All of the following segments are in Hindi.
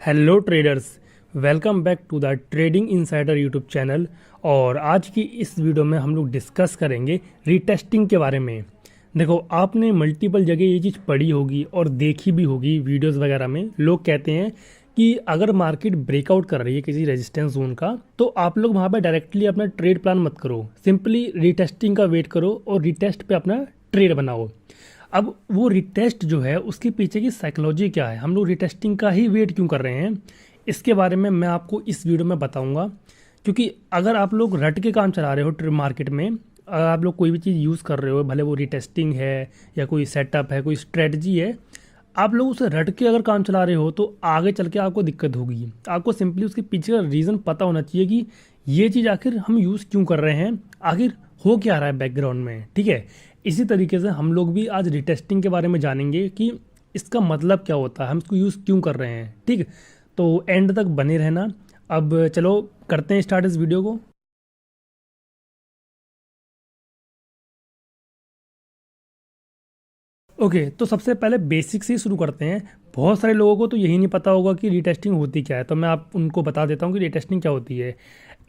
Hello traders, welcome back to the trading insider YouTube channel. और आज की इस वीडियो में हम लोग डिस्कस करेंगे रीटेस्टिंग के बारे में। देखो, आपने मल्टीपल जगह ये चीज़ पढ़ी होगी और देखी भी होगी वीडियोस वगैरह में। लोग कहते हैं कि अगर मार्केट ब्रेकआउट कर रही है किसी रेजिस्टेंस जोन का, तो आप लोग वहाँ पे डायरेक्टली अपना ट्रेड प्लान मत करो, सिंपली रीटेस्टिंग का वेट करो और रीटेस्ट पे अपना ट्रेड बनाओ। अब वो रिटेस्ट जो है उसके पीछे की साइकोलॉजी क्या है, हम लोग रिटेस्टिंग का ही वेट क्यों कर रहे हैं, इसके बारे में मैं आपको इस वीडियो में बताऊंगा। क्योंकि अगर आप लोग रट के काम चला रहे हो मार्केट में, अगर आप लोग कोई भी चीज़ यूज़ कर रहे हो, भले वो रिटेस्टिंग है या कोई सेटअप है, कोई स्ट्रेटजी है, आप लोग उसे रट के अगर काम चला रहे हो तो आगे चल के आपको दिक्कत होगी। आपको सिंपली उसके पीछे का रीज़न पता होना चाहिए कि ये चीज़ आखिर हम यूज़ क्यों कर रहे हैं, आखिर हो क्या रहा है बैकग्राउंड में। ठीक है, इसी तरीके से हम लोग भी आज रिटेस्टिंग के बारे में जानेंगे कि इसका मतलब क्या होता है, हम इसको यूज़ क्यों कर रहे हैं। ठीक, तो एंड तक बने रहना। अब चलो करते हैं स्टार्ट इस वीडियो को। ओके, तो सबसे पहले बेसिक से ही शुरू करते हैं। बहुत सारे लोगों को तो यही नहीं पता होगा कि रीटेस्टिंग होती क्या है, तो मैं आप उनको बता देता हूँ कि रीटेस्टिंग क्या होती है।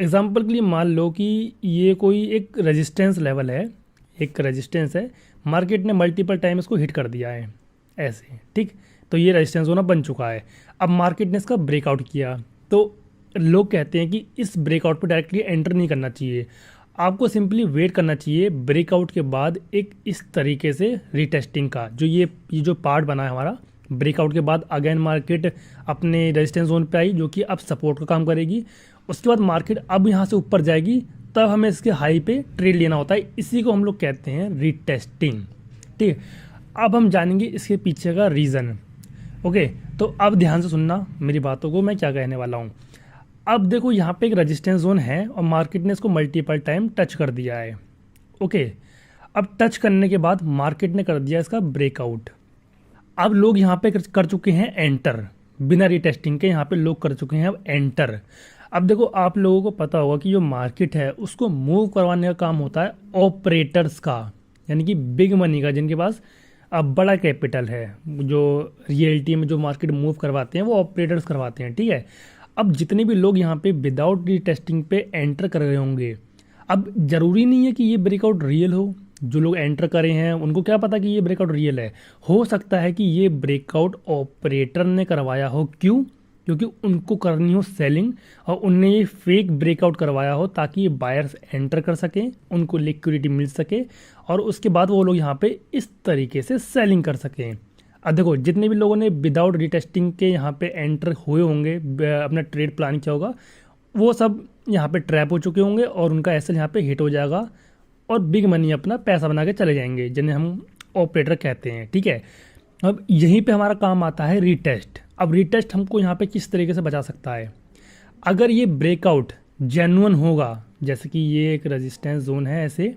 एग्जाम्पल के लिए मान लो कि ये कोई एक रेजिस्टेंस लेवल है, एक रेजिस्टेंस है, मार्केट ने मल्टीपल टाइम इसको हिट कर दिया है ऐसे। ठीक, तो ये रेजिस्टेंस होना बन चुका है। अब मार्केट ने इसका ब्रेकआउट किया, तो लोग कहते हैं कि इस ब्रेकआउट पर डायरेक्टली एंटर नहीं करना चाहिए, आपको सिंपली वेट करना चाहिए ब्रेकआउट के बाद एक इस तरीके से रीटेस्टिंग का। जो ये जो पार्ट बना है हमारा, ब्रेकआउट के बाद अगेन मार्केट अपने रेजिस्टेंस जोन पे आई, जो कि अब सपोर्ट का काम करेगी। उसके बाद मार्केट अब यहाँ से ऊपर जाएगी, तब हमें इसके हाई पे ट्रेड लेना होता है। इसी को हम लोग कहते हैं रीटेस्टिंग। ठीक है, अब हम जानेंगे इसके पीछे का रीज़न। ओके, तो अब ध्यान से सुनना मेरी बातों को, मैं क्या कहने वाला हूँ। अब देखो, यहाँ पे एक रेजिस्टेंस जोन है और मार्केट ने इसको मल्टीपल टाइम टच कर दिया है। ओके, अब टच करने के बाद मार्केट ने कर दिया इसका ब्रेकआउट। अब लोग यहाँ पे कर चुके हैं एंटर, बिना रीटेस्टिंग के यहाँ पे लोग कर चुके हैं अब एंटर। अब देखो, आप लोगों को पता होगा कि जो मार्केट है उसको मूव करवाने का काम होता है ऑपरेटर्स का, यानी कि बिग मनी का, जिनके पास अब बड़ा कैपिटल है। जो रियलिटी में जो मार्केट मूव करवाते हैं वो ऑपरेटर्स करवाते हैं। ठीक है, अब जितने भी लोग यहाँ पे विदाउट रीटेस्टिंग पे एंटर कर रहे होंगे, अब ज़रूरी नहीं है कि ये ब्रेकआउट रियल हो। जो लोग एंटर करे हैं उनको क्या पता कि ये ब्रेकआउट रियल है। हो सकता है कि ये ब्रेकआउट ऑपरेटर ने करवाया हो। क्यों? क्योंकि उनको करनी हो सेलिंग और उनने ये फेक ब्रेकआउट करवाया हो ताकि ये बायर्स एंटर कर सकें, उनको लिक्विडिटी मिल सके और उसके बाद वो लोग यहाँ पे इस तरीके से सेलिंग कर सकें। अब देखो, जितने भी लोगों ने विदाउट रीटेस्टिंग के यहाँ पे एंटर हुए होंगे, अपना ट्रेड प्लान किया होगा, वो सब यहाँ पे ट्रैप हो चुके होंगे और उनका एसएल यहाँ पे हिट हो जाएगा और बिग मनी अपना पैसा बना के चले जाएंगे, जिन्हें हम ऑपरेटर कहते हैं। ठीक है, अब यहीं पे हमारा काम आता है रीटेस्ट। अब रीटेस्ट हमको यहाँ पे किस तरीके से बचा सकता है, अगर ये ब्रेकआउट जेन्युइन होगा, जैसे कि ये एक रेजिस्टेंस जोन है ऐसे,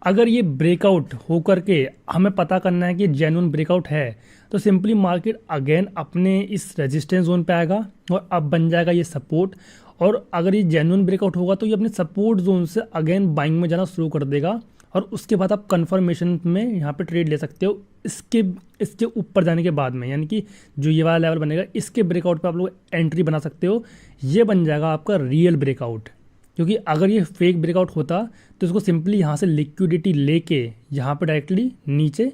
अगर ये ब्रेकआउट हो करके हमें पता करना है कि जेन्युइन ब्रेकआउट है, तो सिंपली मार्केट अगेन अपने इस रेजिस्टेंस जोन पे आएगा और अब बन जाएगा ये सपोर्ट। और अगर ये जेन्युइन ब्रेकआउट होगा तो ये अपने सपोर्ट जोन से अगेन बाइंग में जाना शुरू कर देगा और उसके बाद आप कंफर्मेशन में यहाँ पे ट्रेड ले सकते हो। इसके ऊपर जाने के बाद में, यानी कि जो ये वाला लेवल बनेगा, इसके ब्रेकआउट पे आप लोग एंट्री बना सकते हो। ये बन जाएगा आपका रियल ब्रेकआउट। क्योंकि अगर ये फेक ब्रेकआउट होता तो इसको सिंपली यहाँ से लिक्विडिटी लेके यहाँ पे डायरेक्टली नीचे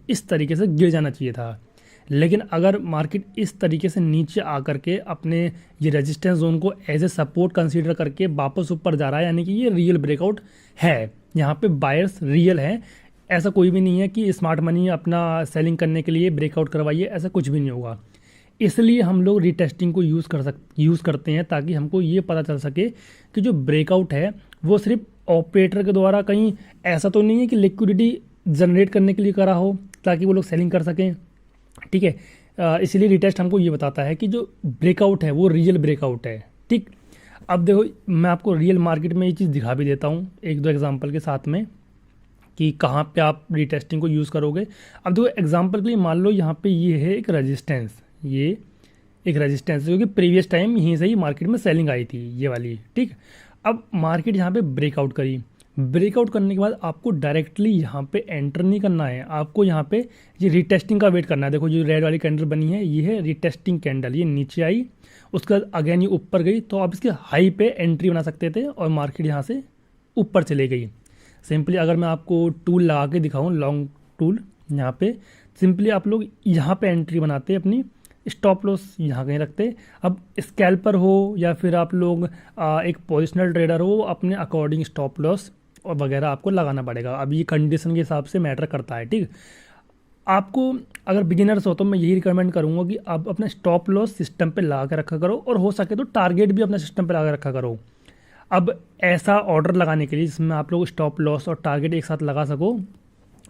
इस तरीके से गिर जाना चाहिए था। लेकिन अगर मार्केट इस तरीके से नीचे आकर के अपने ये रेजिस्टेंस जोन को एज ए सपोर्ट कंसीडर करके वापस ऊपर जा रहा है, यानी कि ये रियल ब्रेकआउट है। यहाँ पे बायर्स रियल हैं। ऐसा कोई भी नहीं है कि स्मार्ट मनी अपना सेलिंग करने के लिए ब्रेकआउट करवाइए, ऐसा कुछ भी नहीं होगा। इसलिए हम लोग रीटेस्टिंग को यूज़ करते हैं ताकि हमको ये पता चल सके कि जो ब्रेकआउट है वो सिर्फ ऑपरेटर के द्वारा कहीं ऐसा तो नहीं है कि लिक्विडिटी जनरेट करने के लिए करा हो ताकि वो लोग सेलिंग कर सकें। ठीक है, इसीलिए रीटेस्ट हमको ये बताता है कि जो ब्रेकआउट है वो रियल ब्रेकआउट है। ठीक, अब देखो, मैं आपको रियल मार्केट में ये चीज़ दिखा भी देता हूँ एक दो एग्जांपल के साथ में कि कहाँ पे आप रीटेस्टिंग को यूज़ करोगे। अब देखो, एग्जांपल के लिए मान लो यहाँ पे ये है एक रेजिस्टेंस, ये एक रेजिस्टेंस है क्योंकि प्रीवियस टाइम यहीं से ही मार्केट में सेलिंग आई थी ये वाली। ठीक, अब मार्केट यहाँ पे ब्रेकआउट करी, ब्रेकआउट करने के बाद आपको डायरेक्टली यहाँ पे एंटर नहीं करना है, आपको यहाँ पे ये रीटेस्टिंग का वेट करना है। देखो जो रेड वाली कैंडल बनी है ये है रीटेस्टिंग कैंडल, ये नीचे आई उसके बाद अगेन ये ऊपर गई, तो आप इसके हाई पे एंट्री बना सकते थे और मार्केट यहाँ से ऊपर चले गई। सिंपली अगर मैं आपको टूल लगा के दिखाऊँ, लॉन्ग टूल, यहाँ पे सिंपली आप लोग यहाँ पे एंट्री बनाते अपनी, स्टॉप लॉस यहाँ कहीं रखते। अब स्कैल्पर हो या फिर आप लोग एक पोजिशनल ट्रेडर हो, अपने अकॉर्डिंग स्टॉप लॉस और वगैरह आपको लगाना पड़ेगा। अब ये कंडीशन के हिसाब से मैटर करता है, ठीक। आपको अगर बिगिनर्स हो तो मैं यही रिकमेंड करूँगा कि आप अपना स्टॉप लॉस सिस्टम पे लगा के रखा करो और हो सके तो टारगेट भी अपना सिस्टम पे लगा के रखा करो। अब ऐसा ऑर्डर लगाने के लिए जिसमें आप लोग स्टॉप लॉस और टारगेट एक साथ लगा सको,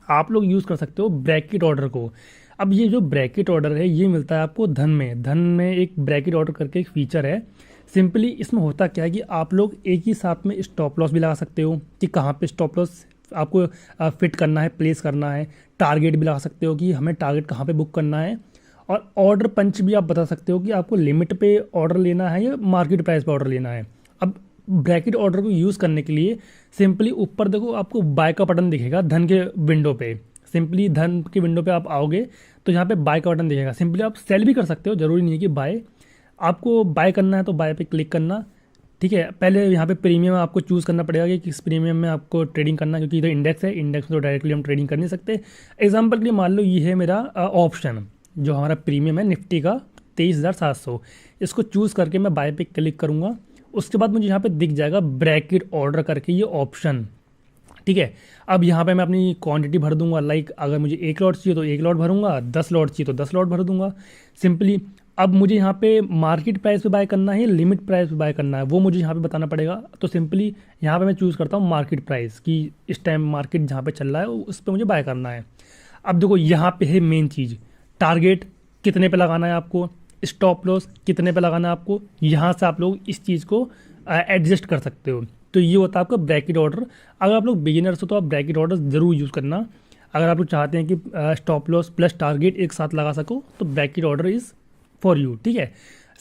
आप लोग यूज़ कर सकते हो ब्रैकेट ऑर्डर को। अब ये जो ब्रैकेट ऑर्डर है ये मिलता है आपको धन में एक ब्रैकेट ऑर्डर करके एक फीचर है। सिंपली इसमें होता क्या है कि आप लोग एक ही साथ में स्टॉप लॉस भी लगा सकते हो कि कहाँ पे स्टॉप लॉस आपको फिट करना है, प्लेस करना है। टारगेट भी लगा सकते हो कि हमें टारगेट कहाँ पे बुक करना है, और ऑर्डर पंच भी आप बता सकते हो कि आपको लिमिट पे ऑर्डर लेना है या मार्केट प्राइस पे ऑर्डर लेना है। अब ब्रैकेट ऑर्डर को यूज़ करने के लिए सिंपली ऊपर देखो आपको बाय का बटन दिखेगा धन के विंडो पे। सिंपली धन के विंडो पे आप आओगे तो यहाँ पे बाय का बटन दिखेगा। सिंपली आप सेल भी कर सकते हो, ज़रूरी नहीं है कि बाय। आपको बाय करना है तो बाय पे क्लिक करना, ठीक है। पहले यहाँ पे प्रीमियम आपको चूज़ करना पड़ेगा कि किस प्रीमियम में आपको ट्रेडिंग करना है, क्योंकि इधर इंडेक्स है, इंडेक्स में तो डायरेक्टली हम ट्रेडिंग कर नहीं सकते। एग्जाम्पल के लिए मान लो ये है मेरा ऑप्शन, जो हमारा प्रीमियम है निफ्टी का 23,700, इसको चूज़ करके मैं बाय पे क्लिक करूँगा। उसके बाद मुझे यहाँ पे दिख जाएगा ब्रैकेट ऑर्डर करके ये ऑप्शन, ठीक है। अब यहाँ पे मैं अपनी क्वांटिटी भर दूंगा, लाइक अगर मुझे 1 लॉट चाहिए तो 1 लॉट भरूंगा, 10 लॉट चाहिए तो 10 लॉट भर दूंगा। सिंपली अब मुझे यहाँ पे मार्केट प्राइस पे बाय करना है, लिमिट प्राइस पे बाय करना है, वो मुझे यहाँ पे बताना पड़ेगा। तो सिंपली यहाँ पे मैं चूज़ करता हूँ मार्केट प्राइस कि इस टाइम मार्केट जहाँ पे चल रहा है उस पर मुझे बाय करना है। अब देखो यहाँ पे है मेन चीज़, टारगेट कितने पे लगाना है आपको, स्टॉप लॉस कितने पे लगाना है आपको। यहाँ से आप लोग इस चीज़ को एडजस्ट कर सकते हो। तो ये होता है आपका ब्रैकेट ऑर्डर। अगर आप लोग बिगिनर्स हो तो आप ब्रैकेट ऑर्डर ज़रूर यूज़ करना। अगर आप लोग चाहते हैं कि स्टॉप लॉस प्लस टारगेट एक साथ लगा सको तो bracket order is for you, ठीक है।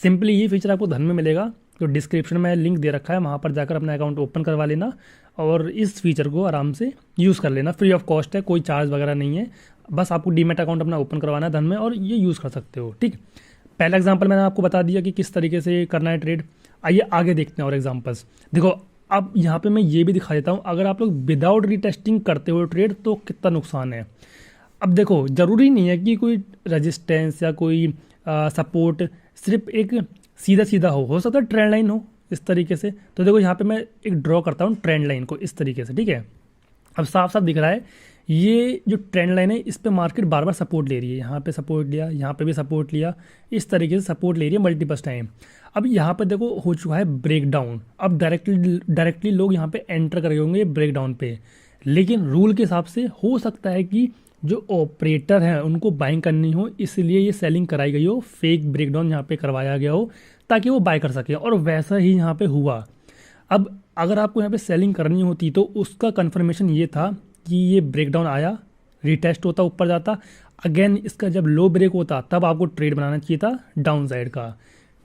सिंपली ये फीचर आपको धन में मिलेगा, तो डिस्क्रिप्शन में लिंक दे रखा है, वहाँ पर जाकर अपना अकाउंट ओपन करवा लेना और इस फीचर को आराम से यूज़ कर लेना। फ्री ऑफ कॉस्ट है, कोई चार्ज वगैरह नहीं है, बस आपको डीमैट अकाउंट अपना ओपन करवाना है धन में और ये यूज़ कर सकते हो, ठीक। पहला एग्जाम्पल मैंने आपको बता दिया कि किस तरीके से करना है ट्रेड। आइए आगे देखते हैं और एग्जाम्पल्स। देखो अब यहाँ पे मैं ये भी दिखा देता हूँ, अगर आप लोग विदाउट रीटेस्टिंग करते हो ट्रेड तो कितना नुकसान है। अब देखो ज़रूरी नहीं है कि कोई रेजिस्टेंस या कोई सपोर्ट सिर्फ एक सीधा सीधा हो सकता है ट्रेंड लाइन हो इस तरीके से। तो देखो यहाँ पे मैं एक ड्रॉ करता हूँ ट्रेंड लाइन को इस तरीके से, ठीक है। अब साफ साफ दिख रहा है ये जो ट्रेंड लाइन है इस पे मार्केट बार बार सपोर्ट ले रही है, यहाँ पे सपोर्ट लिया, यहाँ पे भी सपोर्ट लिया, इस तरीके से सपोर्ट ले रही है मल्टीपल टाइम। अब यहाँ पे देखो हो चुका है ब्रेक डाउन। अब डायरेक्टली लोग यहाँ पे एंटर कर गए होंगे ब्रेक डाउन पे, लेकिन रूल के हिसाब से हो सकता है कि जो ऑपरेटर हैं उनको बाइंग करनी हो, इसलिए ये सेलिंग कराई गई हो, फेक ब्रेकडाउन यहाँ पे करवाया गया हो ताकि वो बाय कर सके, और वैसा ही यहाँ पे हुआ। अब अगर आपको यहाँ पे सेलिंग करनी होती तो उसका कन्फर्मेशन ये था कि ये ब्रेकडाउन आया, रिटेस्ट होता, ऊपर जाता, अगेन इसका जब लो ब्रेक होता तब आपको ट्रेड बनाना चाहिए था डाउन साइड का,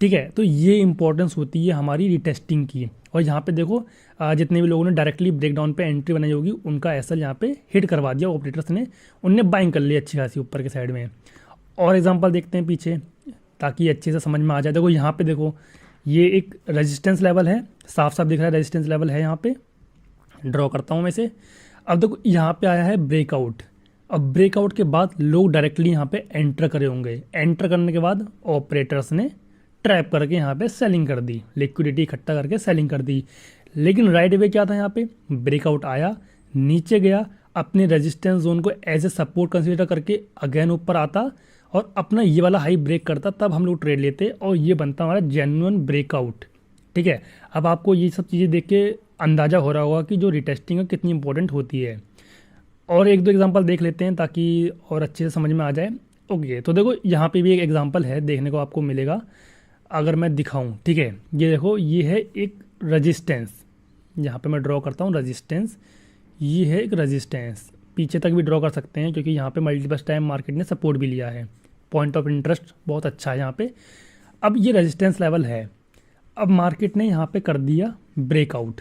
ठीक है। तो ये इंपॉर्टेंस होती है हमारी रिटेस्टिंग की। और यहाँ पे देखो जितने भी लोगों ने डायरेक्टली ब्रेकडाउन पे एंट्री बनाई होगी उनका एसएल यहाँ पे हिट करवा दिया ऑपरेटर्स ने, उनने बाइंग कर ली अच्छी खासी ऊपर के साइड में। और एग्जांपल देखते हैं पीछे ताकि अच्छे से समझ में आ जाए। देखो यहाँ पे देखो ये एक रेजिस्टेंस लेवल है, साफ साफ दिख रहा है रेजिस्टेंस लेवल है, यहाँ पे ड्रॉ करता हूँ मैं इसे। अब देखो यहाँ पे आया है ब्रेकआउट। अब ब्रेकआउट के बाद लोग डायरेक्टली यहाँ पे एंटर करे होंगे, एंटर करने के बाद ऑपरेटर्स ने ट्रैप करके यहाँ पे सेलिंग कर दी, लिक्विडिटी इकट्ठा करके सेलिंग कर दी। लेकिन राइट वे क्या था, यहाँ पे ब्रेकआउट आया, नीचे गया, अपने रेजिस्टेंस जोन को एज ए सपोर्ट कंसीडर करके अगेन ऊपर आता और अपना ये वाला हाई ब्रेक करता, तब हम लोग ट्रेड लेते और ये बनता हमारा जेन्युइन ब्रेकआउट, ठीक है। अब आपको ये सब चीज़ें देख के अंदाज़ा हो रहा होगा कि जो रिटेस्टिंग है कितनी इंपॉर्टेंट होती है। और एक दो एग्जांपल देख लेते हैं ताकि और अच्छे से समझ में आ जाए। ओके, तो देखो यहाँ पे भी एक एग्जांपल है देखने को आपको मिलेगा, अगर मैं दिखाऊं, ठीक है। ये देखो ये है एक रेजिस्टेंस, यहाँ पे मैं ड्रॉ करता हूँ रेजिस्टेंस, ये है एक रेजिस्टेंस, पीछे तक भी ड्रॉ कर सकते हैं क्योंकि यहाँ पे मल्टीपल टाइम मार्केट ने सपोर्ट भी लिया है, पॉइंट ऑफ इंटरेस्ट बहुत अच्छा है यहाँ पे। अब ये रेजिस्टेंस लेवल है, अब मार्केट ने यहाँ पे कर दिया ब्रेकआउट।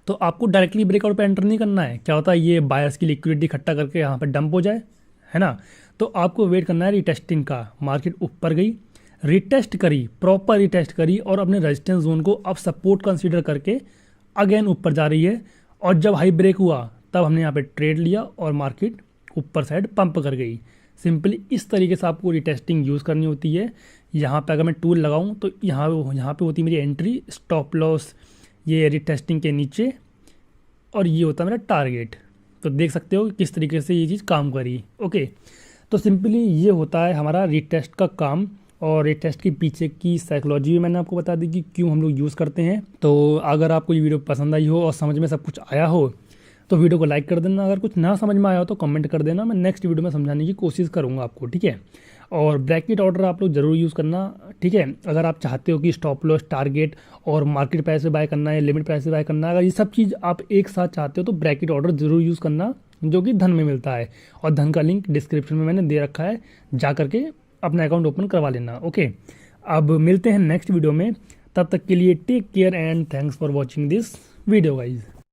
तो आपको डायरेक्टली ब्रेकआउट पे एंटर नहीं करना है। क्या होता है, ये बायर्स की लिक्विडिटी इकट्ठा करके यहाँ पे डंप हो जाए, है ना। तो आपको वेट करना है रिटेस्टिंग का। मार्केट ऊपर गई, रिटेस्ट करी, प्रॉपर रिटेस्ट करी और अपने रेजिस्टेंस जोन को अब सपोर्ट कंसीडर करके अगेन ऊपर जा रही है। और जब हाई ब्रेक हुआ तब हमने यहाँ पे ट्रेड लिया और मार्केट ऊपर साइड पंप कर गई। सिंपली इस तरीके से आपको रिटेस्टिंग यूज़ करनी होती है। यहाँ पे अगर मैं टूल लगाऊँ तो यहाँ पे होती है मेरी एंट्री, स्टॉप लॉस ये रिटेस्टिंग के नीचे, और ये होता है मेरा टारगेट। तो देख सकते हो किस तरीके से ये चीज़ काम करी। ओके, तो सिंपली ये होता है हमारा रिटेस्ट का काम। और रिटेस्ट के पीछे की साइकोलॉजी भी मैंने आपको बता दी कि क्यों हम लोग यूज़ करते हैं। तो अगर आपको ये वीडियो पसंद आई हो और समझ में सब कुछ आया हो तो वीडियो को लाइक कर देना। अगर कुछ ना समझ में आया हो तो कमेंट कर देना, मैं नेक्स्ट वीडियो में समझाने की कोशिश करूँगा आपको, ठीक है। और ब्रैकेट ऑर्डर आप लोग ज़रूर यूज़ करना, ठीक है। अगर आप चाहते हो कि स्टॉप लॉस, टारगेट और मार्केट प्राइस से बाय करना है, लिमिट प्राइस से बाय करना है, अगर ये सब चीज़ आप एक साथ चाहते हो तो ब्रैकेट ऑर्डर ज़रूर यूज़ करना, जो कि धन में मिलता है। और धन का लिंक डिस्क्रिप्शन में मैंने दे रखा है, जा करके अपना अकाउंट ओपन करवा लेना। ओके, अब मिलते हैं नेक्स्ट वीडियो में, तब तक के लिए take care and thanks for watching this video guys.